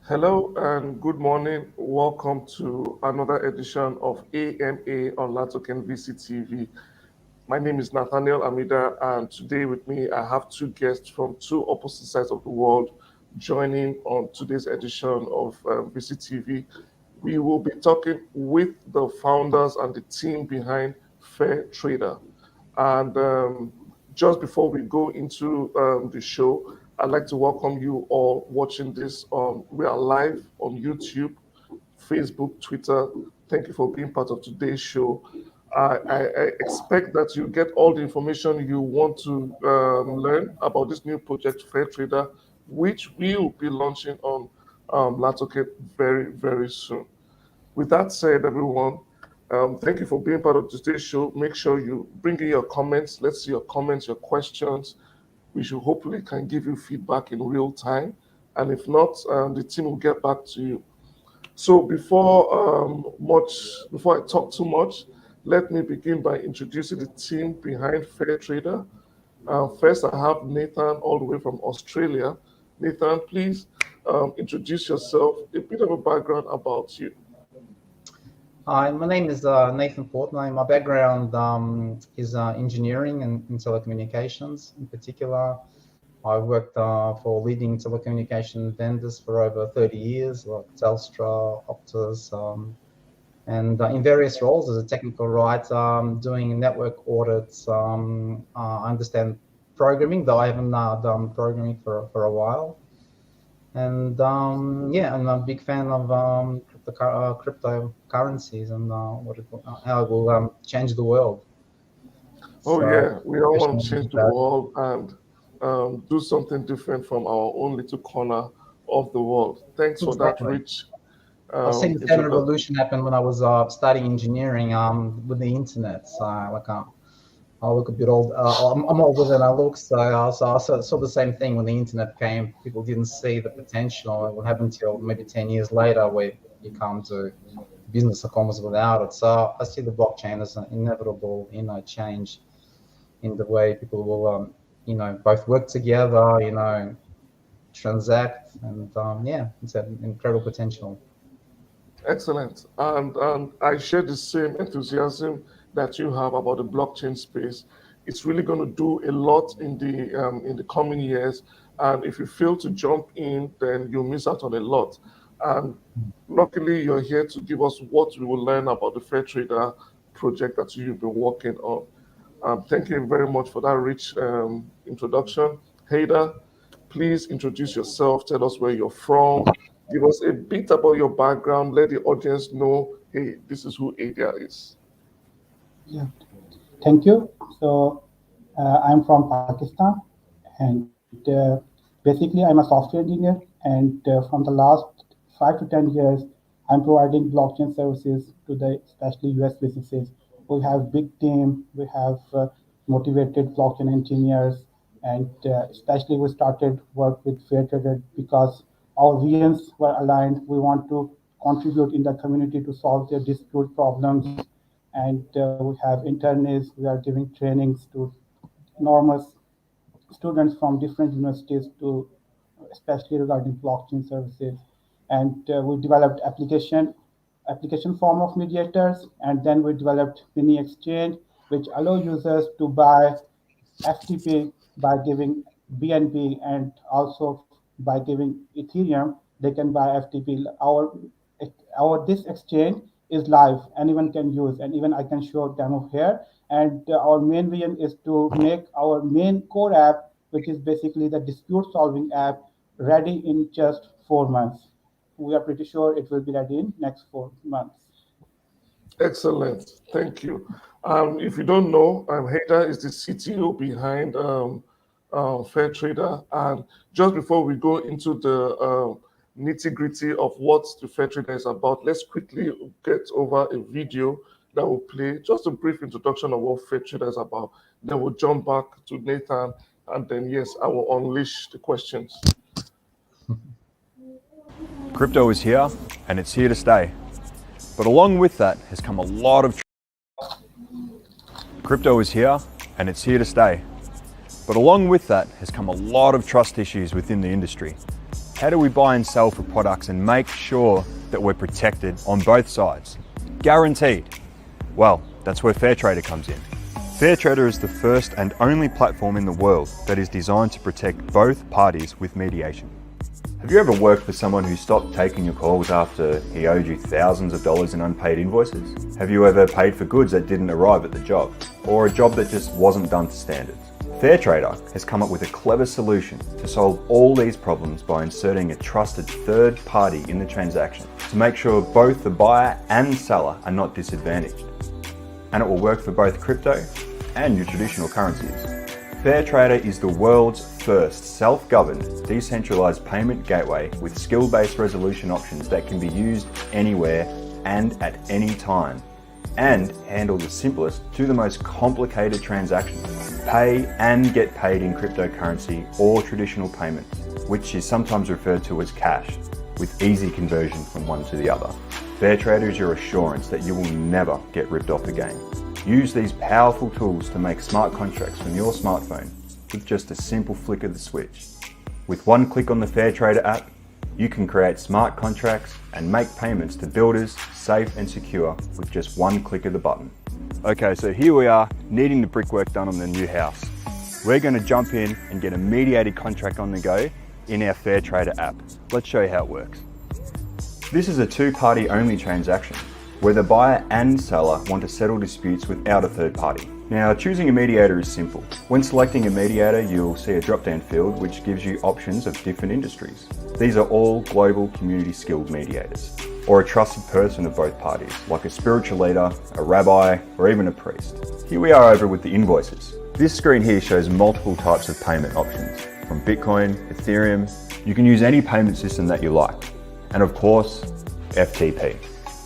Hello and good morning. Welcome to another edition of AMA on LATOKEN VCTV. My name is Nathaniel Amida, and today with me I have two guests from two opposite sides of the world joining on today's edition of VCTV. We will be talking with the founders and the team behind Fair Trader. And just before we go into the show, I'd like to welcome you all watching this. We are live on YouTube, Facebook, Twitter. Thank you for being part of today's show. I expect that you get all the information you want to learn about this new project, Fair Trader, which will be launching on LATOKEN very, very soon. With that said, everyone, thank you for being part of today's show. Make sure you bring in your comments. Let's see your comments, your questions. We should hopefully can give you feedback in real time. And if not, the team will get back to you. So before I talk too much, let me begin by introducing the team behind Fair Trader. First, I have Nathan all the way from Australia. Nathan, please introduce yourself, a bit of a background about you. Hi, my name is Nathan Portnoy. My background is engineering and in telecommunications. In particular, I worked for leading telecommunication vendors for over 30 years, like Telstra, Optus, and in various roles as a technical writer, doing network audits. I understand programming, though I haven't done programming for a while. And yeah, I'm a big fan of cryptocurrencies and how it will change the world. Oh yeah, we all want to change the world and do something different from our own little corner of the world. Thanks for that rich. I've seen the same revolution happen when I was studying engineering with the internet. So I look a bit old. I'm older than I look, so I saw the same thing when the internet came. People didn't see the potential. It would happen until maybe 10 years later, where you come to business almost without it. So I see the blockchain as an inevitable, change in the way people will, both work together, transact, and yeah, it's an incredible potential. Excellent, and I share the same enthusiasm that you have about the blockchain space. It's really going to do a lot in the coming years, and if you fail to jump in, then you miss out on a lot. And luckily, you're here to give us what we will learn about the Fair Trader project that you've been working on. Thank you very much for that rich introduction. Haider, please introduce yourself. Tell us where you're from. Give us a bit about your background. Let the audience know, hey, this is who Haider is. Yeah, thank you. So I'm from Pakistan, and basically I'm a software engineer. And from the last 5 to 10 years, I'm providing blockchain services to the especially US businesses. We have big team. We have motivated blockchain engineers, and especially we started work with Fairtrader because our visions were aligned. We want to contribute in the community to solve their dispute problems, and we have internists. We are giving trainings to enormous students from different universities to especially regarding blockchain services. And we developed application form of mediators, and then we developed mini exchange, which allow users to buy FTP by giving BNB, and also by giving Ethereum, they can buy FTP. Our this exchange is live. Anyone can use, and even I can show a demo here. And our main vision is to make our main core app, which is basically the dispute solving app, ready in just 4 months. We are pretty sure it will be ready in next 4 months. Excellent, thank you. If you don't know, Haider is the CTO behind Fair Trader. And just before we go into the nitty-gritty of what the Fair Trader is about, let's quickly get over a video that will play just a brief introduction of what Fair Trader is about. Then we'll jump back to Nathan, and then yes, I will unleash the questions. Crypto is here, and it's here to stay. But along with that has come a lot of... Crypto is here, and it's here to stay. But along with that has come a lot of trust issues within the industry. How do we buy and sell for products and make sure that we're protected on both sides? Guaranteed. Well, that's where Fairtrader comes in. Fairtrader is the first and only platform in the world that is designed to protect both parties with mediation. Have you ever worked for someone who stopped taking your calls after he owed you thousands of dollars in unpaid invoices? Have you ever paid for goods that didn't arrive at the job, or a job that just wasn't done to standards? Fairtrader has come up with a clever solution to solve all these problems by inserting a trusted third party in the transaction to make sure both the buyer and seller are not disadvantaged. And it will work for both crypto and your traditional currencies. Fairtrader is the world's first self-governed, decentralized payment gateway with skill-based resolution options that can be used anywhere and at any time, and handle the simplest to the most complicated transactions. Pay and get paid in cryptocurrency or traditional payments, which is sometimes referred to as cash, with easy conversion from one to the other. Fairtrader is your assurance that you will never get ripped off again. Use these powerful tools to make smart contracts from your smartphone with just a simple flick of the switch. With one click on the Fairtrader app, you can create smart contracts and make payments to builders safe and secure with just one click of the button. Okay, so here we are needing the brickwork done on the new house. We're going to jump in and get a mediated contract on the go in our Fairtrader app. Let's show you how it works. This is a two-party only transaction where the buyer and seller want to settle disputes without a third party. Now, choosing a mediator is simple. When selecting a mediator, you'll see a drop-down field which gives you options of different industries. These are all global community skilled mediators, or a trusted person of both parties, like a spiritual leader, a rabbi, or even a priest. Here we are over with the invoices. This screen here shows multiple types of payment options, from Bitcoin, Ethereum. You can use any payment system that you like. And of course, FTP.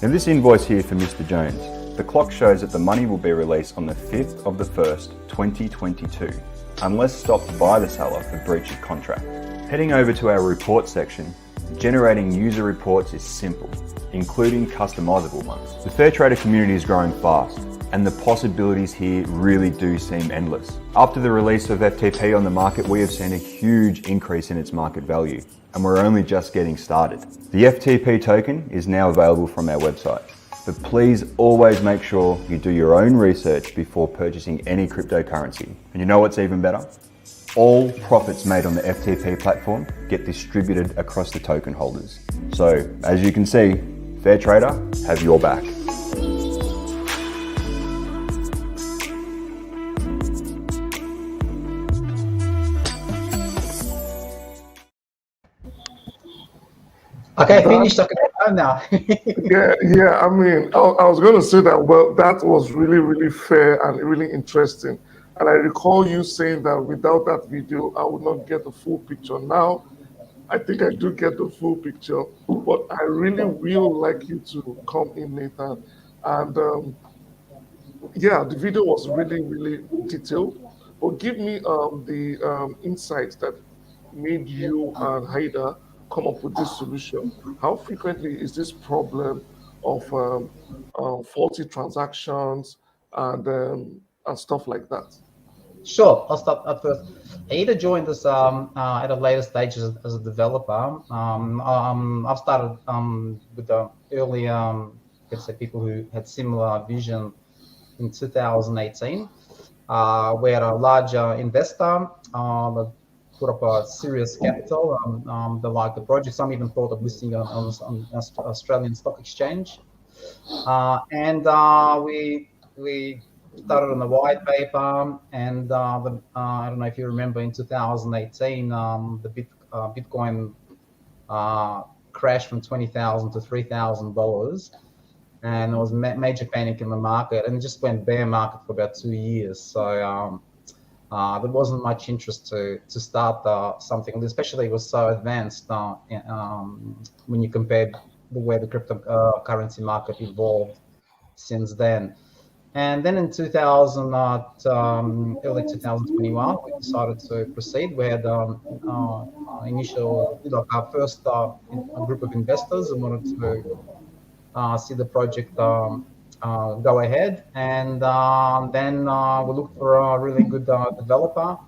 Now this invoice here for Mr. Jones, the clock shows that the money will be released on the 5th of the 1st, 2022, unless stopped by the seller for breach of contract. Heading over to our report section, generating user reports is simple, including customizable ones. The Fairtrader community is growing fast, and the possibilities here really do seem endless. After the release of FTP on the market, we have seen a huge increase in its market value, and we're only just getting started. The FTP token is now available from our website, but please always make sure you do your own research before purchasing any cryptocurrency. And you know what's even better? All profits made on the FTP platform get distributed across the token holders. So, as you can see, Fairtrader have your back. Okay, finished. I can go now. Yeah. I mean, I was going to say that. Well, that was really, really fair and really interesting. And I recall you saying that without that video, I would not get the full picture. Now, I think I do get the full picture, but I really will like you to come in, Nathan. And yeah, the video was really, really detailed. But give me the insights that made you and Haider come up with this solution. How frequently is this problem of faulty transactions and stuff like that? Sure, I'll start at first. Haider joined us at a later stage as a developer. I've started with the early, let's say, people who had similar vision in 2018. We had a large investor that put up a serious capital. They liked the project. Some even thought of listing on Australian Stock Exchange. And we started on the white paper, and I don't know if you remember in 2018, the Bitcoin crashed from $20,000 to $3,000, and there was major panic in the market, and it just went bear market for about 2 years. So there wasn't much interest to start something, especially it was so advanced when you compared the way the cryptocurrency market evolved since then. And then in early 2021, we decided to proceed. We had our first group of investors who wanted to see the project go ahead. And then we looked for a really good developer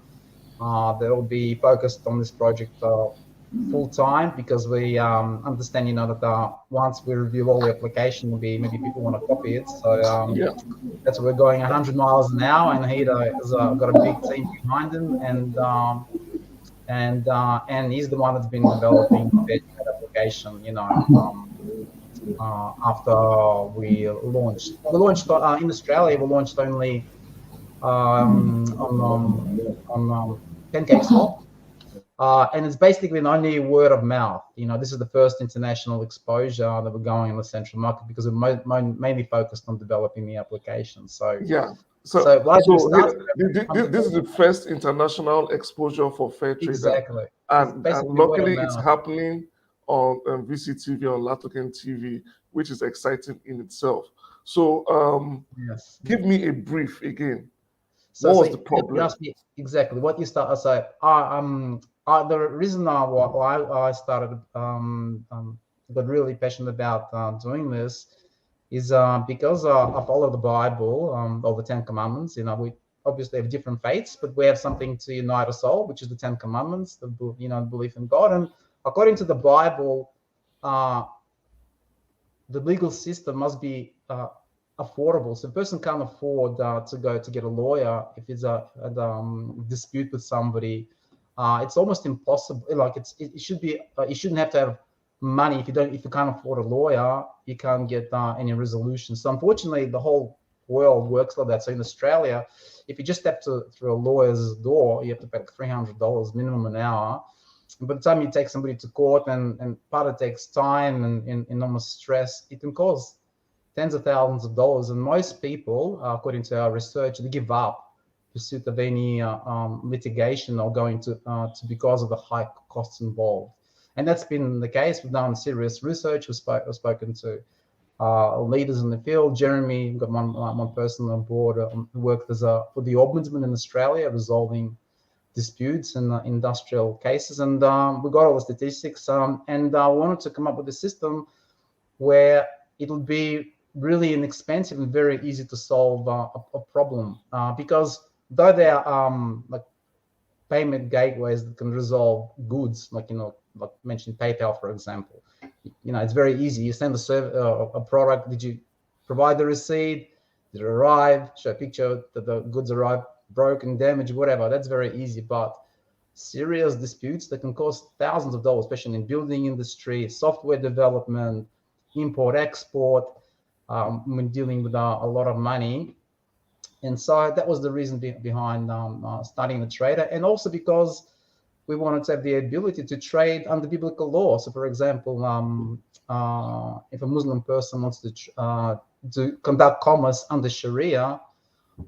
that will be focused on this project full time because we understand, that once we review all the application, maybe people want to copy it. So Yeah. that's why we're going 100 miles an hour, and Haider has got a big team behind him, and he's the one that's been developing the application. After we launched in Australia, we launched only on Pancake Swap. And it's basically only word of mouth. This is the first international exposure that we're going in the central market because we're mainly focused on developing the application. So yeah. So This is the first international exposure for Fair Trader. Exactly. And luckily it's happening on VCTV, on LATOKEN TV, which is exciting in itself. So yes. Give me a brief again. So, what was the problem? Exactly. What you start, so the reason why I started got really passionate about doing this is because I follow the Bible, all the 10 Commandments. We obviously have different faiths, but we have something to unite us all, which is the 10 Commandments, the belief in God. And according to the Bible, the legal system must be affordable. So a person can't afford to go to get a lawyer if it's a dispute with somebody. It's almost impossible. Like it should be. You shouldn't have to have money if you can't afford a lawyer. You can't get any resolution. So unfortunately, the whole world works like that. So in Australia, if you just step through a lawyer's door, you have to pay like $300 minimum an hour. And by the time you take somebody to court, and part of it takes time and enormous stress, it can cause tens of thousands of dollars. And most people, according to our research, they give up pursuit of any litigation or going to because of the high costs involved. And that's been the case. We've done serious research. We've spoken to leaders in the field. Jeremy, we've got one person on board who worked for the Ombudsman in Australia, resolving disputes and industrial cases. And we got all the statistics. And I wanted to come up with a system where it would be really inexpensive and very easy to solve a problem, because though there are like payment gateways that can resolve goods, like mentioned PayPal, for example, it's very easy. You send a product. Did you provide the receipt? Did it arrive? Show a picture that the goods arrived, broken, damaged, whatever. That's very easy. But serious disputes that can cost thousands of dollars, especially in building industry, software development, import, export, when dealing with a lot of money. And so that was the reason behind starting the trader, and also because we wanted to have the ability to trade under biblical law. So, for example, if a Muslim person wants to conduct commerce under Sharia,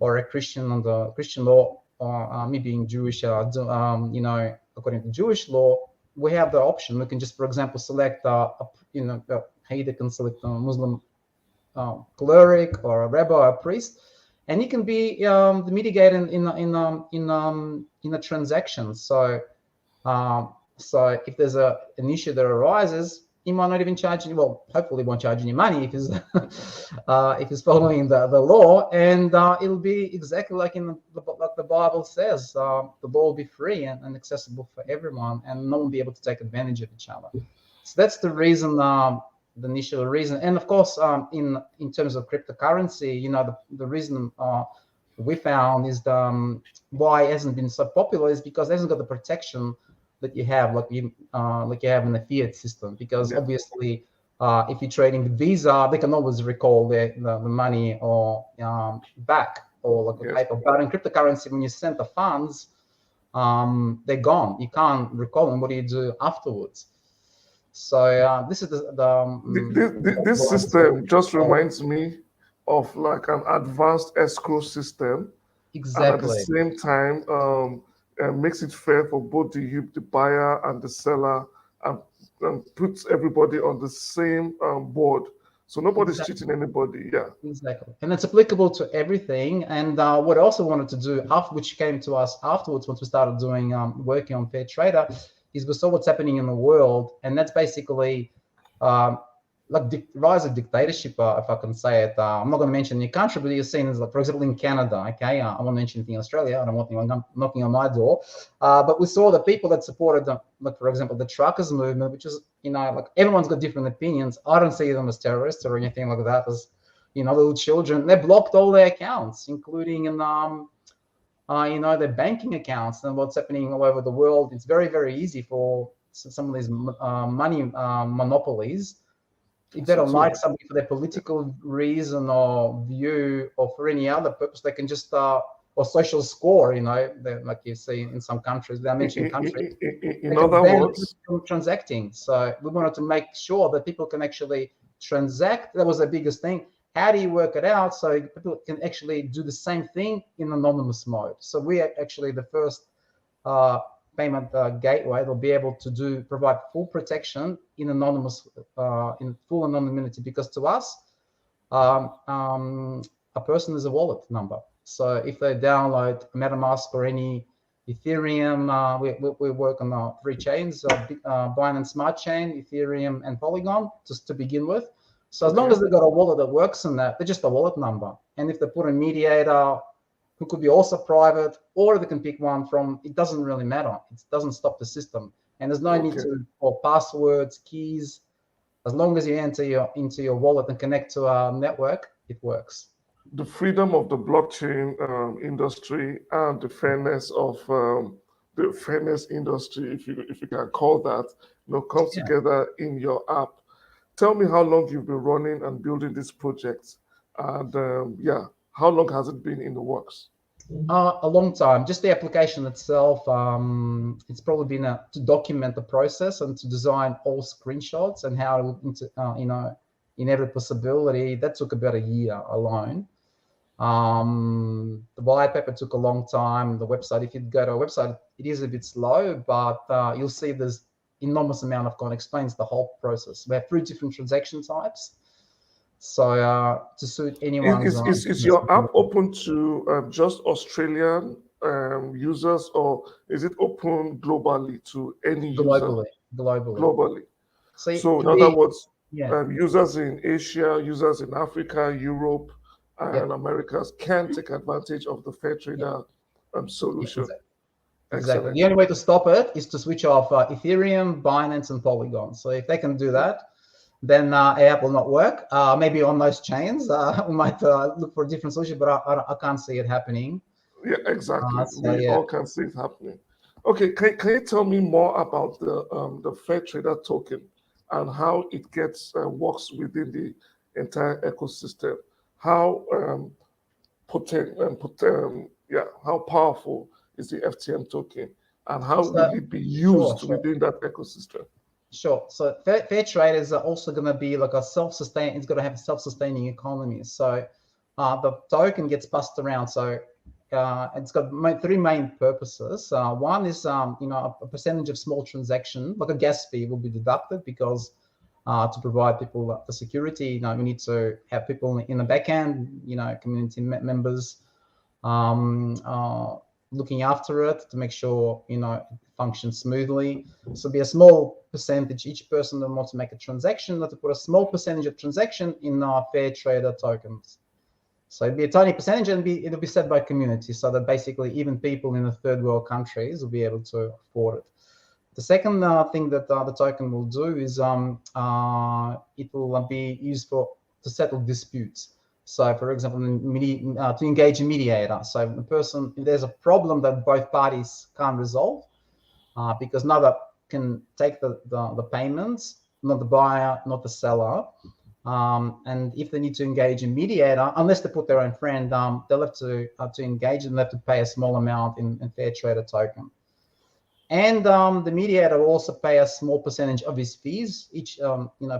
or a Christian under Christian law, or me being Jewish, according to Jewish law, we have the option. We can just, for example, select Haider can select a Muslim cleric or a rabbi or a priest, and he can be the mediator in a transaction. So if there's an issue that arises, he might not even charge you. Well, hopefully, he won't charge any money if he's if he's following the law, and it'll be exactly like the Bible says. The law will be free and accessible for everyone, and no one will be able to take advantage of each other. So that's the reason. The initial reason, and of course, in terms of cryptocurrency, the reason we found is why it hasn't been so popular is because it hasn't got the protection that you have, like you have in the fiat system. Because obviously, if you're trading with Visa, they can always recall the money or back, or like the paper. But in cryptocurrency, when you send the funds, they're gone. You can't recall them. What do you do afterwards? So this is this system just reminds me of like an advanced escrow system. Exactly. And at the same time, makes it fair for both the buyer and the seller, and puts everybody on the same board. So nobody's cheating anybody. Yeah. Exactly. And it's applicable to everything. And what I also wanted to do, which came to us afterwards, once we started doing working on Fair Trader, is we saw what's happening in the world, and that's basically like rise of dictatorship, if I can say it. I'm not going to mention any country, but you're seeing as, like, for example, in Canada. Okay, I won't mention anything in Australia. I don't want anyone knocking on my door. But we saw the people that supported, like, for example, the truckers movement, which is, like, everyone's got different opinions. I don't see them as terrorists or anything like that. As, little children, they blocked all their accounts, including in their banking accounts, and what's happening all over the world. It's very, very easy for some of these money monopolies. If they don't like somebody for their political reason or view or for any other purpose, they can just or social score, like you see in some countries. They are mentioning countries. In other words, from transacting. So we wanted to make sure that people can actually transact. That was the biggest thing. How do you work it out so people can actually do the same thing in anonymous mode? So we are actually the first payment gateway. They'll be able to provide full protection in anonymous, in full anonymity, because to us, a person is a wallet number. So if they download MetaMask or any Ethereum, we work on 3 chains: Binance Smart Chain, Ethereum, and Polygon, just to begin with. So as long as they've got a wallet that works in that, they're just a wallet number. And if they put a mediator, who could be also private, or they can pick one from, it doesn't really matter. It doesn't stop the system. And there's no need for passwords, keys. As long as you enter into your wallet and connect to our network, it works. The freedom of the blockchain industry and the fairness of the fairness industry, if you can call that, comes together in your app. Tell me how long you've been running and building this project, and how long has it been in the works? A long time. Just the application itself, it's probably been to document the process and to design all screenshots and how in every possibility. That took about a year alone. The white paper took a long time. The website, if you go to a website, it is a bit slow, but you'll see there's enormous amount of content, explains the whole process. We have 3 different transaction types. So to suit anyone. Is your app open to just Australian users, or is it open globally to any user? Globally. So in other words, users in Asia, users in Africa, Europe, and Americas can take advantage of the Fairtrader solution. Exactly. The only way to stop it is to switch off Ethereum, Binance, and Polygon. So if they can do that, then our app will not work. Maybe on those chains, we might look for a different solution, but I can't see it happening. Yeah, exactly. We all can see it happening. Okay, can you tell me more about the Fairtrader token and how it works within the entire ecosystem? How how powerful is the FTM token, and how will it be used within that ecosystem? Sure. So Fairtraders are also going to be like a self-sustaining. It's going to have a self-sustaining economy. So the token gets passed around. So it's got 3 main purposes. One is a percentage of small transaction, like a gas fee, will be deducted because to provide people the security, we need to have people in the back end, community members looking after it to make sure it functions smoothly. So be a small percentage, each person that wants to make a transaction, to put a small percentage of transaction in our Fairtrader tokens. So it'd be a tiny percentage, and it'll be set by community, so that basically even people in the 3rd world countries will be able to afford it. The second thing that the token will do is it will be used to settle disputes. So, for example, to engage a mediator. So, if there's a problem that both parties can't resolve, because neither can take the payments, not the buyer, not the seller, and if they need to engage a mediator, unless they put their own friend, they'll have to engage, and they have to pay a small amount in Fairtrader token. And the mediator will also pay a small percentage of his fees. Each,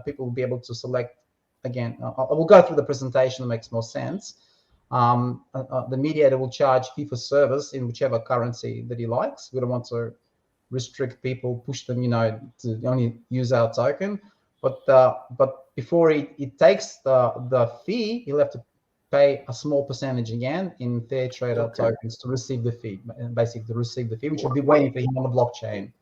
people will be able to select. Again, I will go through the presentation that makes more sense. The mediator will charge fee for service in whichever currency that he likes. We don't want to restrict people, push them, to only use our token. But before he takes the fee, he'll have to pay a small percentage again in Fairtrader tokens to receive the fee, basically to receive the fee, which will be waiting for him on the blockchain.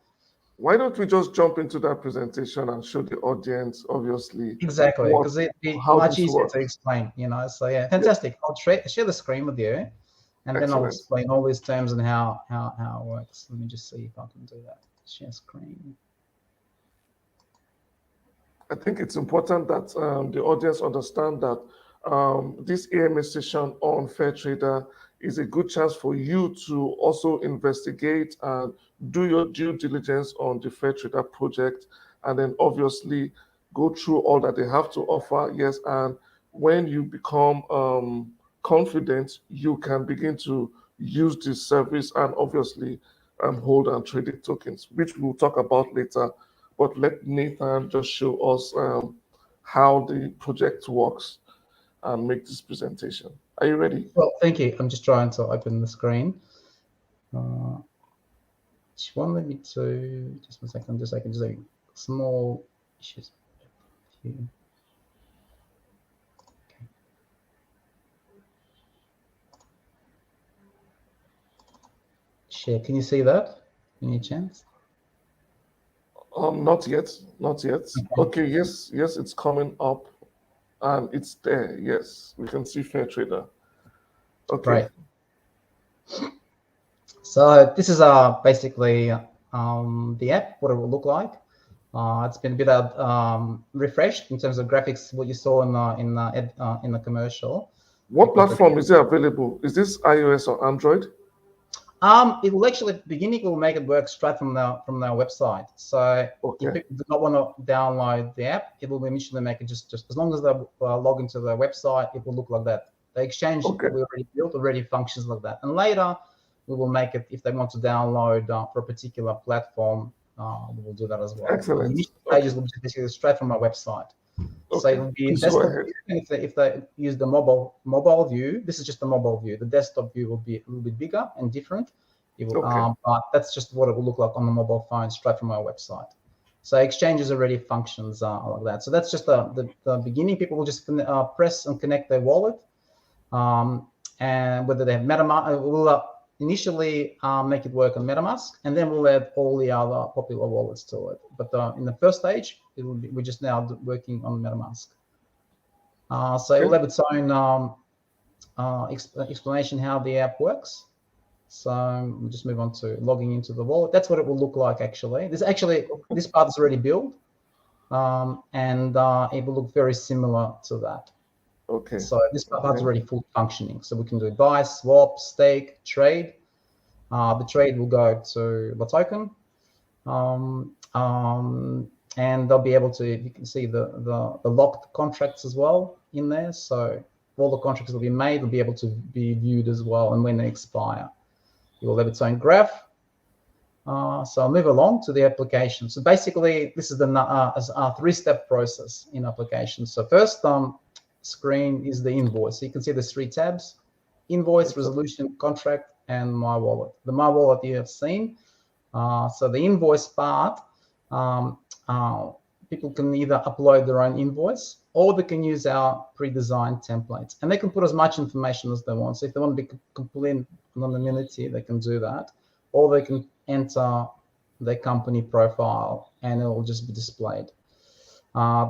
Why don't we just jump into that presentation and show the audience, obviously, Exactly, because it'd be how much this easier works. to explain, So yeah, fantastic. I'll share the screen with you, and then I'll Excellent. explain all these terms and how it works. Let me just see if I can do that. Share screen. I think it's important that the audience understand that this AMA session on Fair Trader is a good chance for you to also investigate and do your due diligence on the Fair Trader project, and then obviously go through all that they have to offer. Yes, and when you become confident, you can begin to use this service and obviously hold and trade the tokens, which we'll talk about later. But let Nathan just show us how the project works and make this presentation. Are you ready? Well, thank you. I'm just trying to open the screen. Just want me to just a second, just a small issues. Okay. Share. Can you see that? Any chance? Not yet, not yet. Okay, yes, it's coming up, and it's there. Yes, we can see Fair Trader. Okay. Right. So this is basically the app, what it will look like. It's been a bit refreshed in terms of graphics, what you saw in the commercial. What platform is it available? Is this iOS or Android? It will actually, at the beginning, it will make it work straight from their website. So if people do not want to download the app, it will initially make it just as long as they log into the website, it will look like that. The exchange we already built already functions like that. And later, we will make it, if they want to download for a particular platform, we will do that as well. Excellent. The initial pages will be basically straight from our website. So it will be desktop view. If they use the mobile view, this is just the mobile view. The desktop view will be a little bit bigger and different. It will, but that's just what it will look like on the mobile phone straight from our website. So exchanges already functions like that. So that's just the beginning. People will just press and connect their wallet, and whether they have MetaMask, we'll initially make it work on MetaMask, and then we'll add all the other popular wallets to it. But in the first stage, we're just now working on MetaMask. So it will have its own explanation how the app works. So we'll just move on to logging into the wallet. That's what it will look like actually. This part is already built, and it will look very similar to that. Okay. So this part's already fully functioning. So we can do buy, swap, stake, trade. The trade will go to LATOKEN, and they'll be able to. You can see the locked contracts as well in there. So all the contracts that will be made will be able to be viewed as well, and when they expire, it will have its own graph. So I'll move along to the application. So basically, this is the three-step process in application. So first, screen is the invoice. So you can see there's 3 tabs: invoice, resolution, contract, and my wallet. The my wallet you have seen. So the invoice part, people can either upload their own invoice or they can use our pre-designed templates, and they can put as much information as they want. So if they want to be complete anonymity, they can do that, or they can enter their company profile and it will just be displayed.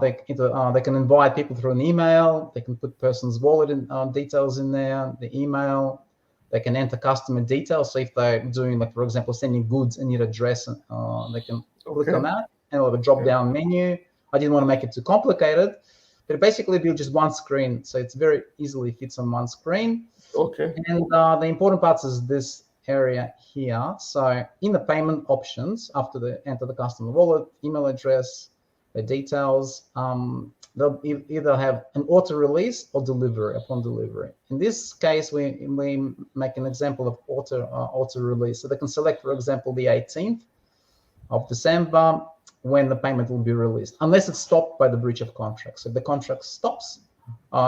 They can invite people through an email. They can put person's wallet details in there, the email. They can enter customer details. So if they're doing, like, for example, sending goods and need address, they can click on that and we'll have a drop-down menu. I didn't want to make it too complicated, but basically it'll be just one screen. So it's very easily fits on one screen. Okay. And the important part is this area here. So in the payment options, after they enter the customer wallet, email address, the details, they'll either have an auto release or delivery upon delivery. In this case, we make an example of auto release. So they can select, for example, the 18th of December when the payment will be released, unless it's stopped by the breach of contract. So if the contract stops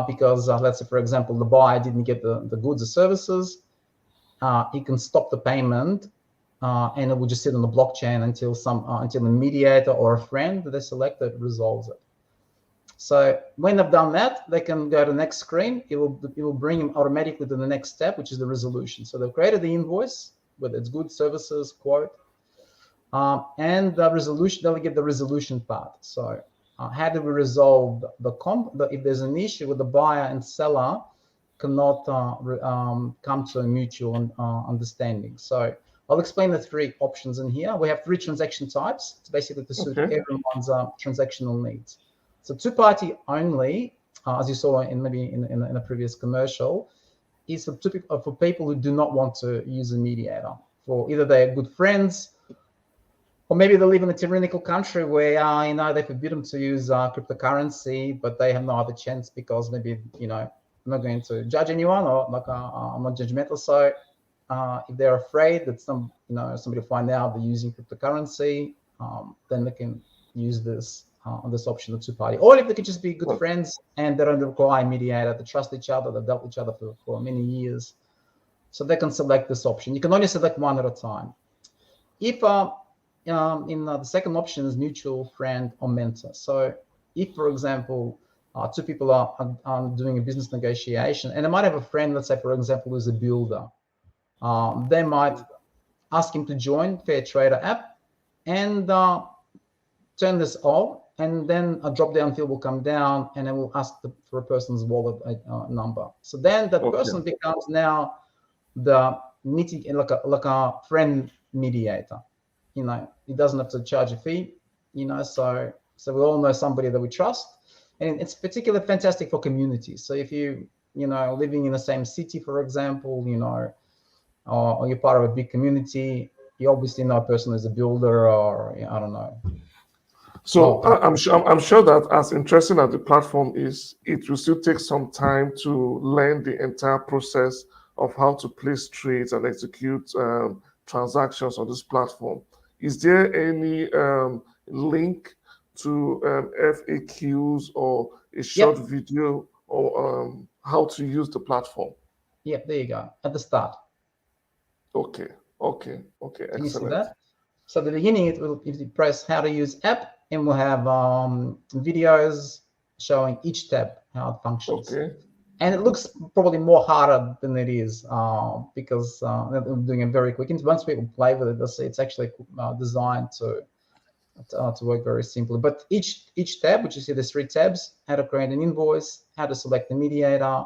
because, let's say, for example, the buyer didn't get the goods or services, he can stop the payment. And it will just sit on the blockchain until a mediator or a friend that they selected resolves it. So when they've done that, they can go to the next screen. It will bring them automatically to the next step, which is the resolution. So they've created the invoice, whether it's goods, services, quote. And the resolution, they'll get the resolution part. So how do we resolve if there's an issue with the buyer and seller cannot come to a mutual understanding. So I'll explain the three options in here. We have three transaction types. It's basically to suit everyone's transactional needs. So two-party only, as you saw maybe in a previous commercial, is for people who do not want to use a mediator. For either they're good friends, or maybe they live in a tyrannical country where they forbid them to use cryptocurrency, but they have no other chance because maybe I'm not going to judge anyone, or I'm not judgmental. So if they're afraid that somebody will find out they're using cryptocurrency, then they can use this option of two-party. Or if they could just be good friends and they don't require a mediator, they trust each other, they've dealt with each other for many years, so they can select this option. You can only select one at a time. If in the second option is mutual friend or mentor. So if, for example, two people are doing a business negotiation, and they might have a friend, let's say, for example, who's a builder, they might ask him to join Fairtrader app and turn this off, and then a drop-down field will come down, and it will ask for a person's wallet number. So then that person becomes now the like a friend mediator. He doesn't have to charge a fee. So we all know somebody that we trust, and it's particularly fantastic for communities. So if you living in the same city, for example, or you're part of a big community, you obviously know a person as a builder, or I don't know. So I'm sure that as interesting as the platform is, it will still take some time to learn the entire process of how to place trades and execute transactions on this platform. Is there any link to FAQs or a short video or how to use the platform? Yeah, there you go, at the start. Okay, excellent. Can you see that? So at the beginning, if you press how to use app, and we'll have videos showing each tab, how it functions. And it looks probably more harder than it is because they're doing it very quick. And once people play with it, they'll see it's actually designed to work very simply. But each tab, which you see there's three tabs: how to create an invoice, how to select the mediator,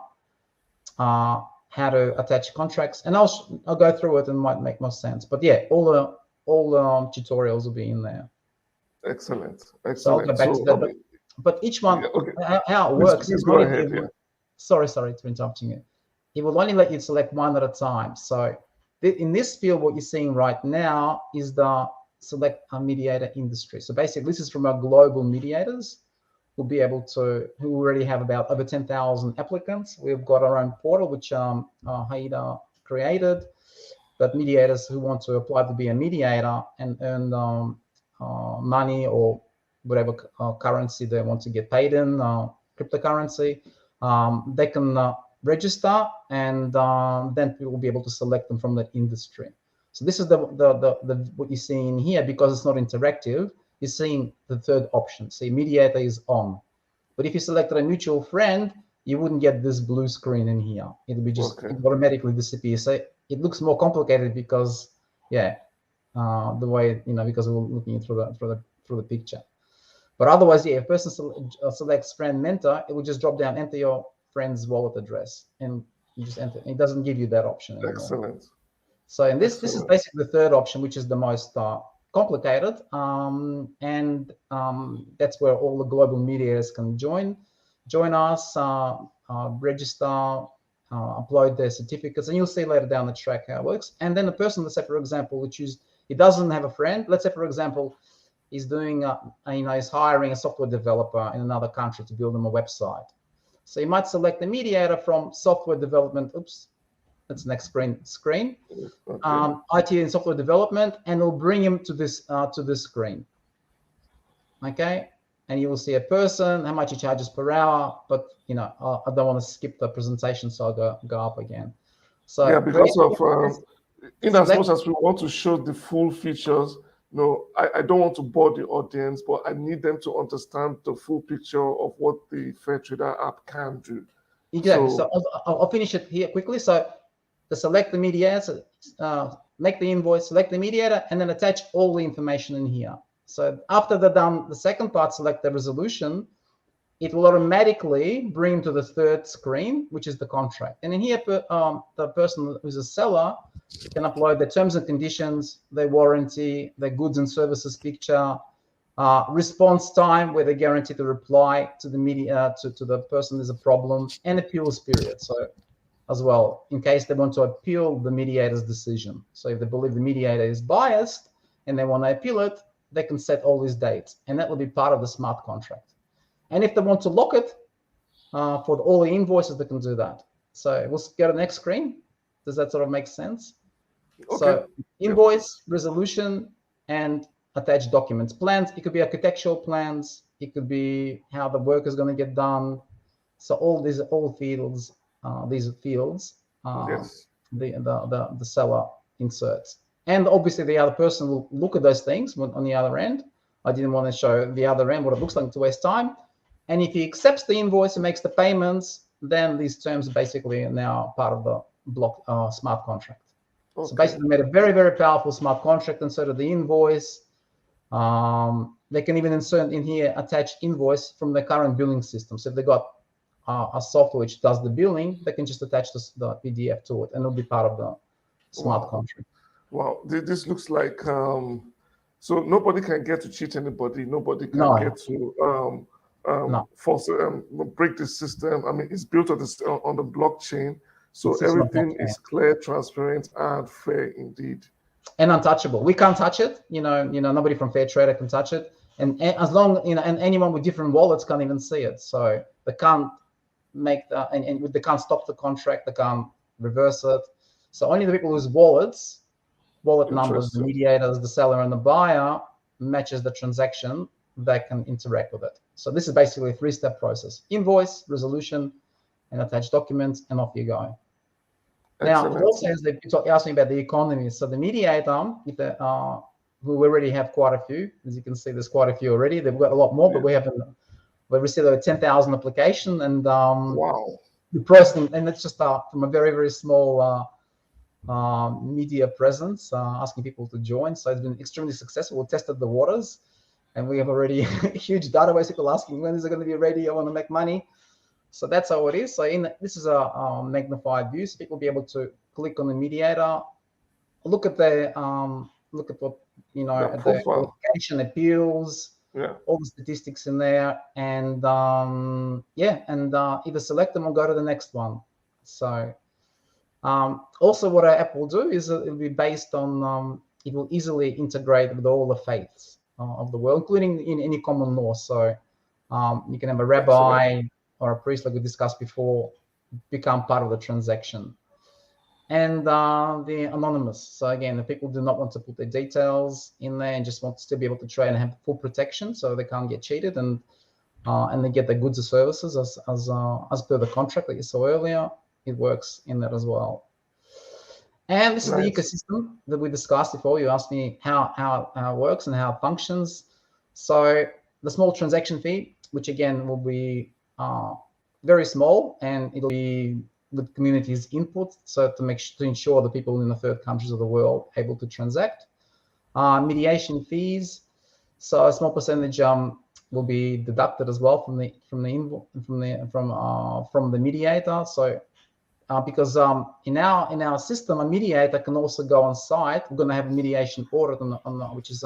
how to attach contracts, and I'll go through it and it might make more sense. But yeah, all the tutorials will be in there. Excellent. So I'll go back to that. But each one, how it works is go ahead, sorry to interrupt you. It will only let you select one at a time. So in this field, what you're seeing right now is the select a mediator industry. So basically, this is from our global mediators who'll be able to, who already have about over 10,000 applicants. We've got our own portal, which Haider created, but mediators who want to apply to be a mediator and earn money or whatever currency they want to get paid in, cryptocurrency, they can register, and then we will be able to select them from that industry. So this is the what you're seeing here. Because it's not interactive, you're seeing the third option. See, mediator is on, but if you selected a mutual friend, you wouldn't get this blue screen in here. It'll be just it automatically disappear. So it looks more complicated because the way because we're looking through the picture. But otherwise, if a person selects friend mentor, it will just drop down, enter your friend's wallet address, and you just enter. It doesn't give you that option anymore. Excellent. So in this is basically the third option, which is the most complicated, and that's where all the global mediators can join us, register, upload their certificates, and you'll see later down the track how it works. And then the person, let's say, for example, he doesn't have a friend. Let's say, for example, he's doing, he's hiring a software developer in another country to build him a website. So you might select the mediator from software development. Oops, that's the next screen. IT and software development, and it'll bring him to this screen. Okay, and you will see a person, how much he charges per hour. But I don't want to skip the presentation, so I'll go up again. So yeah, because of in as much as we want to show the full features, I don't want to bore the audience, but I need them to understand the full picture of what the Fairtrader app can do. Exactly. So I'll finish it here quickly. So to select the mediator, make the invoice, select the mediator, and then attach all the information in here. So after they're done, the second part, select the resolution, it will automatically bring to the third screen, which is the contract. And in here, the person who's a seller can upload their terms and conditions, their warranty, their goods and services picture, response time, where they guarantee to reply to the media, to the person there's a problem, and appeals period. So as well, in case they want to appeal the mediator's decision. So if they believe the mediator is biased and they want to appeal it, they can set all these dates, and that will be part of the smart contract. And if they want to lock it for all the invoices, they can do that. So we'll go to the next screen. Does that sort of make sense? Okay. So invoice, resolution, and attached documents. Plans, it could be architectural plans. It could be how the work is going to get done. So all these fields, Yes. the seller inserts. And obviously the other person will look at those things on the other end. I didn't want to show the other end what it looks like to waste time. And if he accepts the invoice and makes the payments, then these terms basically are now part of the block smart contract. Okay. So basically made a very, very powerful smart contract instead of the invoice. They can even insert in here attached invoice from the current billing system. So if they got a software which does the billing, they can just attach the PDF to it, and it'll be part of the smart contract. Wow, this looks like so nobody can get to cheat anybody. Nobody can get to force break the system. I mean, it's built on the blockchain, so everything is clear, transparent, and fair indeed. And untouchable. We can't touch it. Nobody from Fairtrader can touch it, and as long and anyone with different wallets can't even see it. So they can't make and they can't stop the contract. They can't reverse it. So only the people whose wallet numbers, the mediators, the seller, and the buyer matches the transaction, they can interact with it. So this is basically a 3-step process: invoice, resolution, and attached documents, and off you go. Excellent. Now, it also has you asked me about the economy. So the mediator, we already have quite a few. As you can see, there's quite a few already. They've got a lot more, but we've received over 10,000 applications, and wow, the processing, and it's just from a very, very small media presence, asking people to join. So it's been extremely successful. We tested the waters, and we have already a huge database. People asking, when is it going to be ready? I want to make money. So that's how it is. So this is a magnified view, so people will be able to click on the mediator, look at the what at the qualification, appeals, all the statistics in there, and either select them or go to the next one. So also what our app will do is it will be based on it will easily integrate with all the faiths of the world, including in any common law. So you can have a rabbi or a priest, like we discussed before, become part of the transaction. And the anonymous. So again, the people do not want to put their details in there and just want to still be able to trade and have full protection, so they can't get cheated, and they get the goods or services as per the contract that you saw earlier. It works in that as well. And this is the ecosystem that we discussed before. You asked me how it works and how it functions. So the small transaction fee, which again will be very small, and it'll be with community's input, so to ensure the people in the third countries of the world able to transact. Mediation fees, so a small percentage will be deducted as well from the mediator. So because in our system, a mediator can also go on site. We're going to have a mediation audit which is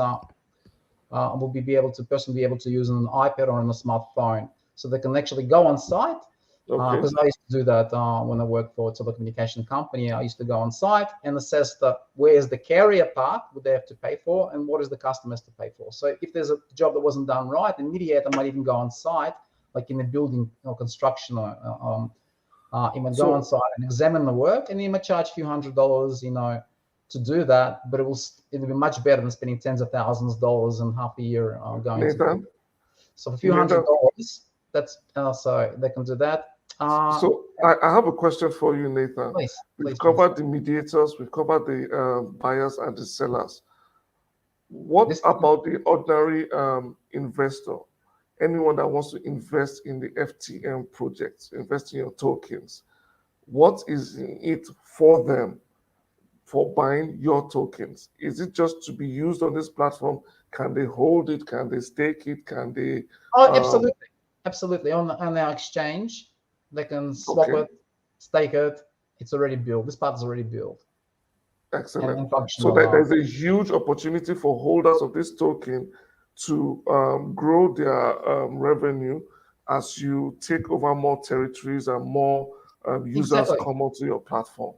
person be able to use on an iPad or on a smartphone, so they can actually go on site. Because I used to do that when I worked for a telecommunication company. I used to go on site and assess where's the carrier part, what they have to pay for, and what is the customers to pay for. So if there's a job that wasn't done right, the mediator might even go on site, like in the building or construction, or he might go on site and examine the work, and he might charge a few $100s, to do that. But it'll be much better than spending tens of thousands of dollars and half a year going. Nathan? So for a few $100s, that's so they can do that. So I have a question for you, Nathan. We've covered the mediators, we've covered the buyers and the sellers. What about the ordinary investor? Anyone that wants to invest in the FTM project, invest in your tokens? What is in it for them? for buying your tokens? Is it just to be used on this platform? Can they hold it? Can they stake it? Can they? Oh, absolutely, absolutely. On our exchange, they can swap Okay. it, stake it. It's already built. This part is already built. Excellent. And So functional. there's a huge opportunity for holders of this token to grow their revenue as you take over more territories and more users Exactly. come onto your platform.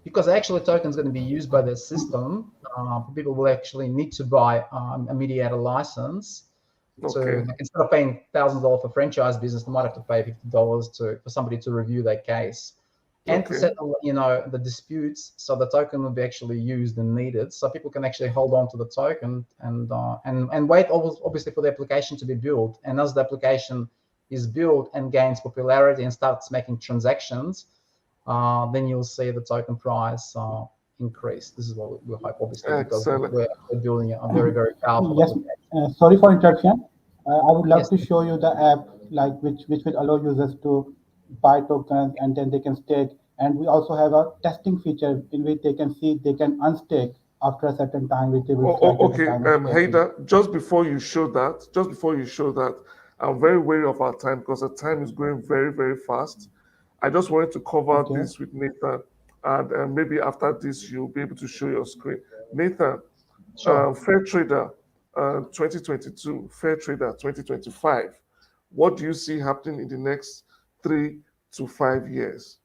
Because actually token is going to be used by the system, people will actually need to buy a mediator license. So Okay. like, instead of paying $1,000 for franchise business, they might have to pay $50 for somebody to review their case and to Okay. settle, the disputes. So the token will be actually used and needed, so people can actually hold on to the token and wait, obviously, for the application to be built. And as the application is built and gains popularity and starts making transactions, then you'll see the token price increase. This is what we hope, obviously, because Excellent. we're building a very, very powerful Yes, application. sorry for interruption. I would love Yes. to show you the app, which will allow users to buy tokens and then they can stake. And we also have a testing feature in which they can see they can unstake after a certain time, which they will flag at the Okay, time of staking. Haider, just before you show that, I'm very wary of our time because the time is going very, very fast. I just wanted to cover Okay. this with Nathan, and maybe after this, you'll be able to show your screen. Nathan, Sure. Fair Trader 2022, Fair Trader 2025. What do you see happening in the next 3 to 5 years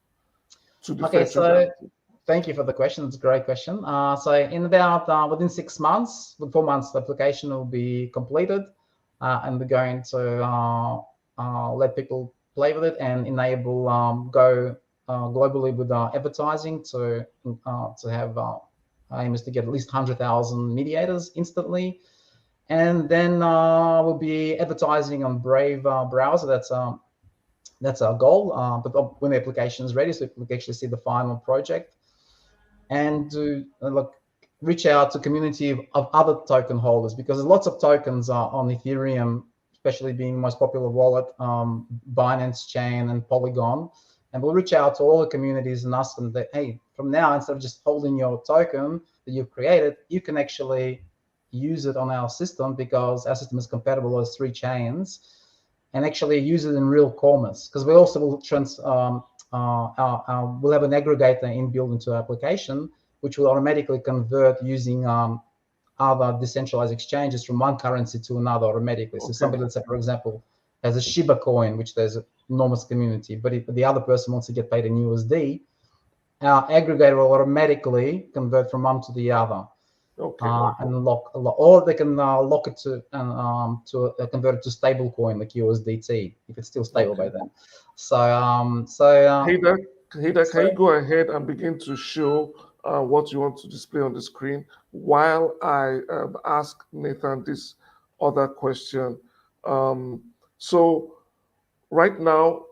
to the Okay, Fair Trader? so thank you for the question. It's a great question. So in about within 6 months, with 4 months, the application will be completed, and we're going to let people play with it and enable go globally with advertising to have aim is to get at least 100,000 mediators instantly, and then we'll be advertising on Brave browser. That's our goal. But when the application is ready, so we can actually see the final project, and to reach out to community of other token holders, because there's lots of tokens on Ethereum, especially being the most popular wallet, Binance Chain and Polygon. And we'll reach out to all the communities and ask them that, hey, from now, instead of just holding your token that you've created, you can actually use it on our system, because our system is compatible with 3 chains, and actually use it in real commerce. Because we also will we'll have an aggregator inbuilt into our application, which will automatically convert using other decentralized exchanges from one currency to another automatically. So somebody, let's say, for example, has a Shiba coin, which there's an enormous community, but if the other person wants to get paid in USD, our aggregator will automatically convert from one to the other. Okay. And or they can lock it to convert it to stable coin like USDT if it's still stable by then. So Haider, can you go ahead and begin to show what you want to display on the screen while I ask Nathan this other question? So right now,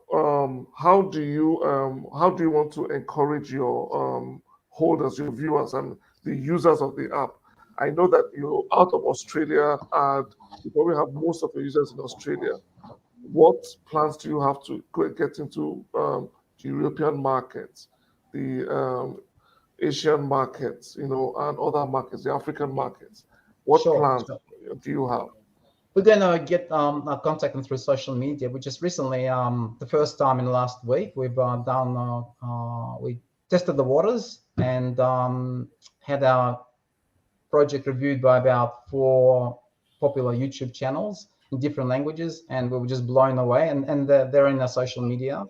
how do you want to encourage your holders, your viewers, and the users of the app? I know that you're out of Australia and you probably have most of your users in Australia. What plans do you have to get into the European markets, the Asian markets, and other markets, the African markets? What plans do you have? We're going to get contact them through social media. We just recently, the first time in the last week, we've we tested the waters and had our project reviewed by about 4 popular YouTube channels in different languages, and we were just blown away. And they're in our social media,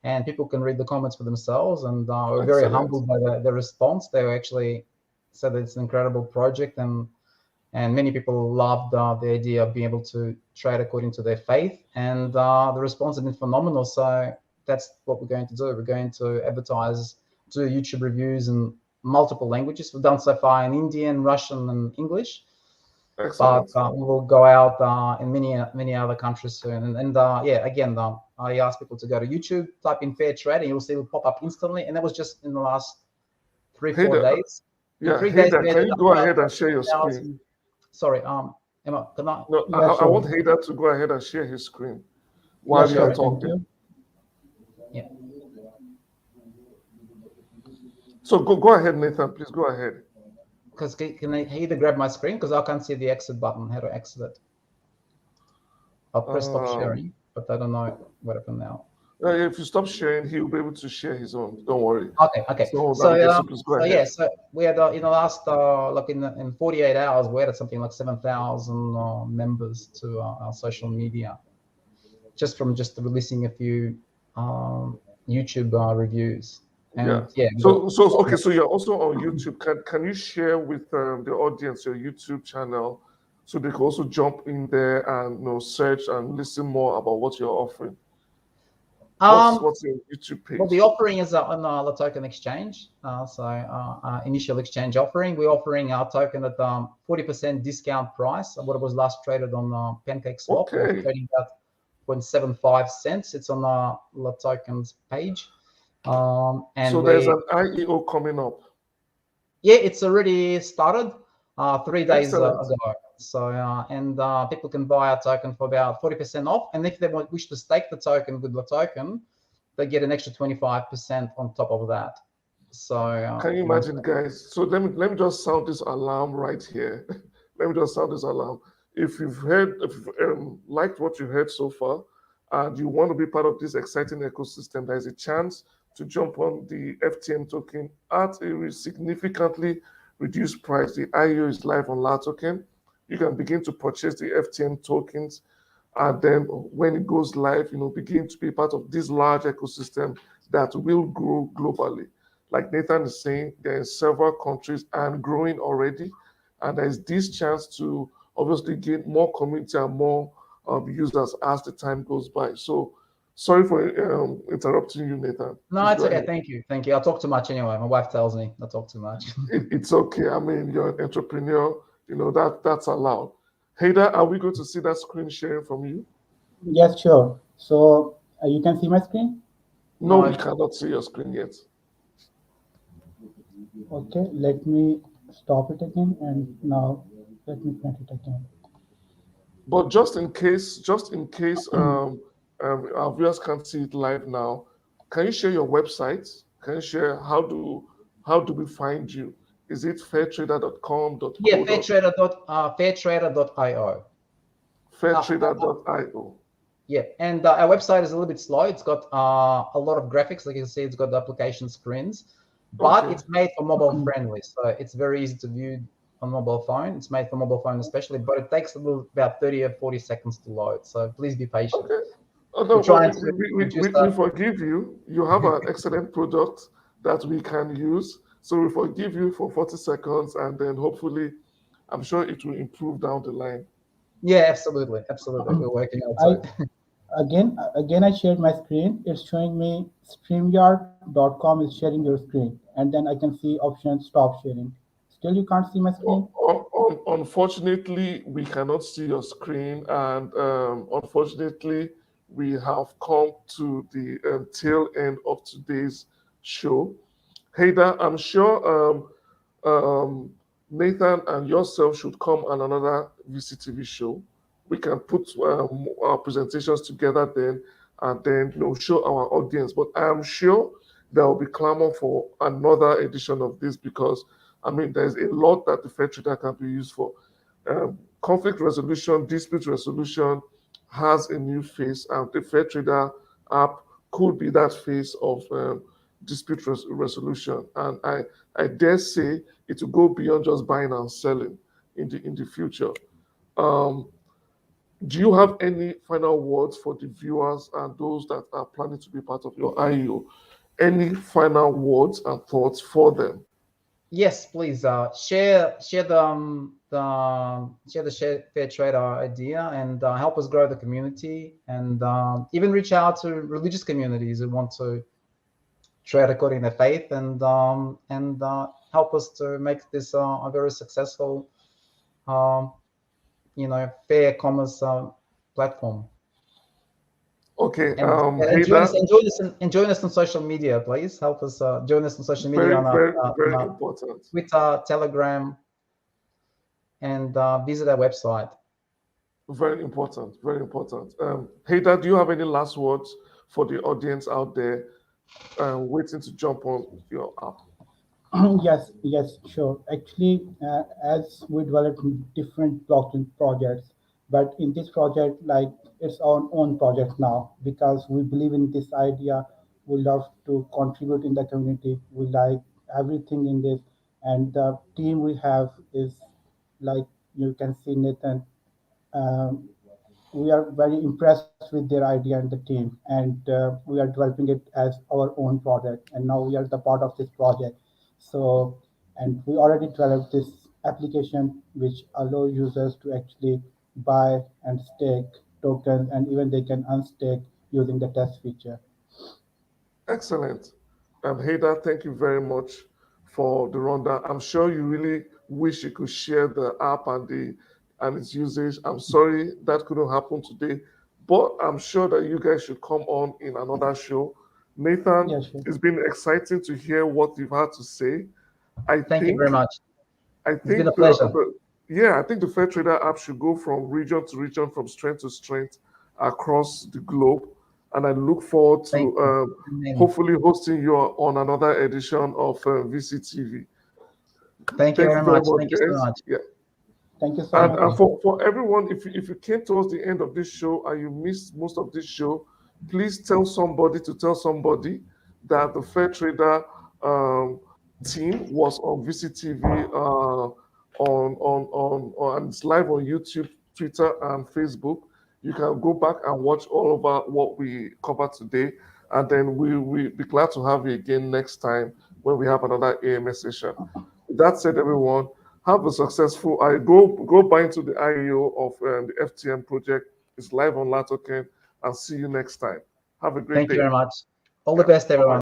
and people can read the comments for themselves. And we're very humbled by the response. They actually said that it's an incredible project, and many people loved the idea of being able to trade according to their faith. And the response has been phenomenal. So that's what we're going to do. We're going to advertise, do YouTube reviews in multiple languages. We've done so far in Indian, Russian, and English. Excellent. But we will go out in many other countries soon. And again, I ask people to go to YouTube, type in Fair Trade, and you'll see it will pop up instantly. And that was just in the last 3-4 days. Yeah, Haider, can you go ahead and share your screen? Sorry, Emma, can I? No, I want Haider to go ahead and share his screen while you're talking. Yeah. So go ahead, Nathan. Please go ahead. Because can I either grab my screen because I can't see the exit button. How to exit it? I'll press stop sharing, but I don't know what happened now. If you stop sharing, he will be able to share his own. Don't worry. Okay. So yeah, so we had in the last like in 48 hours, we had something like 7,000 members to our social media, just from releasing a few YouTube reviews. And So you're also on YouTube. Can you share with the audience your YouTube channel so they can also jump in there and search and listen more about what you're offering? What's your YouTube page? Well, the offering is on the token exchange. Initial exchange offering. We're offering our token at 40% discount price of what it was last traded on PancakeSwap. We're trading at 0.75 cents. It's on the LATOKEN's page. So there's an IEO coming up. Yeah, it's already started 3 days ago. So people can buy our token for about 40% off, and if they wish to stake the token with the token, they get an extra 25% on top of that. So can you imagine, guys? So let me just sound this alarm right here. Let me just sound this alarm. If you've liked what you heard so far, and you want to be part of this exciting ecosystem, there is a chance to jump on the FTM token at a significantly reduced price. The IEO is live on LATOKEN. You can begin to purchase the FTM tokens, and then when it goes live, begin to be part of this large ecosystem that will grow globally. Like Nathan is saying, there are several countries and growing already, and there is this chance to obviously gain more community and more users as the time goes by. So sorry for interrupting you, Nathan. No, it's okay. Thank you. I talk too much anyway. My wife tells me I talk too much. It's okay. I mean, you're an entrepreneur. That's allowed. Haider, are we going to see that screen sharing from you? Yes, sure. So you can see my screen? No, we cannot see your screen yet. Okay, let me stop it again, and now let me print it again. But just in case our viewers can't see it live now, can you share your website? Can you share how do we find you? Is it fairtrader.com? Yeah, fairtrader.io. Fairtrader.io. Yeah, and our website is a little bit slow. It's got a lot of graphics. Like you can see, it's got the application screens, but it's made for mobile friendly. So it's very easy to view on mobile phone. It's made for mobile phone especially, but it takes about 30 or 40 seconds to load. So please be patient. Okay. Oh, no, we forgive you. You have an excellent product that we can use. So we forgive you for 40 seconds, and then hopefully, I'm sure it will improve down the line. Yeah, absolutely. We're working on it. Again, I shared my screen. It's showing me StreamYard.com is sharing your screen, and then I can see option stop sharing. Still, you can't see my screen? Unfortunately, we cannot see your screen, and unfortunately, we have come to the tail end of today's show. Haider, I'm sure Nathan and yourself should come on another VCTV show. We can put our presentations together then, and then show our audience. But I'm sure there will be clamor for another edition of this, because I mean, there's a lot that the FairTrader can be used for. Conflict resolution, dispute resolution has a new face, and the FairTrader app could be that face of dispute resolution. And I dare say it will go beyond just buying and selling in the future. Do you have any final words for the viewers and those that are planning to be part of your IEO? Any final words and thoughts for them? Yes, please share the FairTrader idea, and help us grow the community, and even reach out to religious communities who want to trade according to faith, and help us to make this a very successful, fair commerce platform. Okay. And join us on social media, please. Help us join us on social media very important. Twitter, Telegram, and visit our website. Very important. Very important. Haider, do you have any last words for the audience out there waiting to jump on your app? Yes, yes, sure. Actually, as we develop different blockchain projects, but in this project, like it's our own project now because we believe in this idea. We love to contribute in the community. We like everything in this, and the team we have is like you can see Nathan. Um, we are very impressed with their idea and the team, and we are developing it as our own project, and now we are the part of this project. So, and we already developed this application which allow users to actually buy and stake tokens, and even they can unstake using the test feature. Excellent. Haider, thank you very much for the rundown. I'm sure you really wish you could share the app and its usage. I'm sorry that couldn't happen today, but I'm sure that you guys should come on in another show. Nathan, Yeah, sure. it's been exciting to hear what you've had to say. I Thank you think very much. I It's been a think pleasure. yeah, I think the Fair Trader app should go from region to region, from strength to strength across the globe. And I look forward Thank to you. Amen. hopefully hosting you on another edition of VCTV. Thank you Thank you very very much. much, Thank you so guys. much. Yeah. Thank you so And, Thank much. and you. for everyone, if you came towards the end of this show and you missed most of this show, please tell somebody to tell somebody that the Fair Trader um, team was on VCTV and it's live on YouTube, Twitter, and Facebook. You can go back and watch all over what we covered today, and then we'll be glad to have you again next time when we have another AMS session. That said, everyone, have a successful. I go buy into the IEO of the FTM project. It's live on LATOKEN, and see you next time. Have a great Thank you day. very much. All the Yeah. best, Bye-bye. everyone.